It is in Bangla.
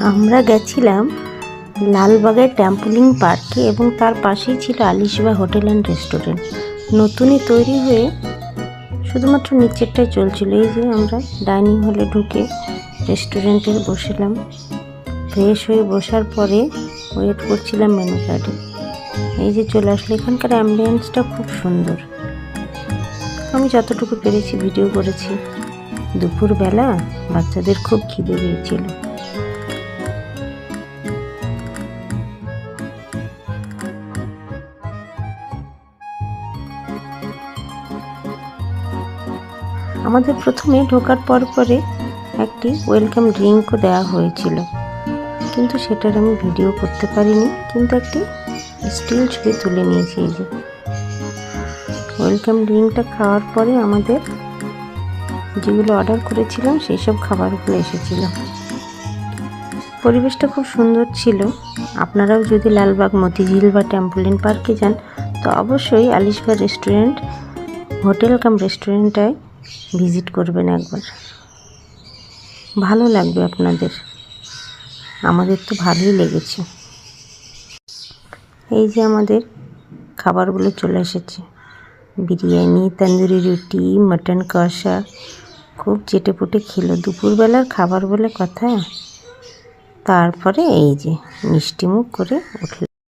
আমরা গেছিলাম লালবাগের ট্যাম্পোলিন পার্কে এবং তার পাশেই ছিল আলিশবা হোটেল অ্যান্ড রেস্টুরেন্ট। নতুনই তৈরি হয়ে শুধুমাত্র নিচেরটাই চলছিল। এই যে আমরা ডাইনিং হলে ঢুকে রেস্টুরেন্টে বসলাম, ফ্রেশ হয়ে বসার পরে ওয়েট করছিলাম মেনু কার্ডে। এই যে চলে আসলো। এখানকার অ্যাম্বিয়েন্সটা খুব সুন্দর। আমি যতটুকু পেরেছি ভিডিও করেছি। দুপুরবেলা বাচ্চাদের খুব খিদে পেয়েছিল। আমাদের প্রথমে ঢোকার পরে একটি ওয়েলকাম ড্রিঙ্কও দেওয়া হয়েছিল, কিন্তু সেটার আমি ভিডিও করতে পারিনি, কিন্তু একটি স্টিল ছবি তুলে নিয়েছি। এই যে ওয়েলকাম ড্রিঙ্কটা খাওয়ার পরে আমাদের যেগুলো অর্ডার করেছিলাম সেই সব খাবারগুলো এসেছিল। পরিবেশটা খুব সুন্দর ছিল। আপনারাও যদি লালবাগ, মতিঝিল বা ট্যাম্পোলিন পার্কে যান তো অবশ্যই আলিশবা রেস্টুরেন্ট, হোটেল কাম রেস্টুরেন্টটায় ভিজিট করবেন একবার। ভালো লাগবে আপনাদের। আমাদের তো ভালোই লেগেছে। এই যে আমাদের খাবারগুলো চলে এসেছে। বিরিয়ানি, তন্দুরি রুটি, মটন কষা। খুব চেটেপুটে খেলো। দুপুরবেলার খাবার বলে কথা। তারপরে এই যে মিষ্টি মুখ করে উঠল।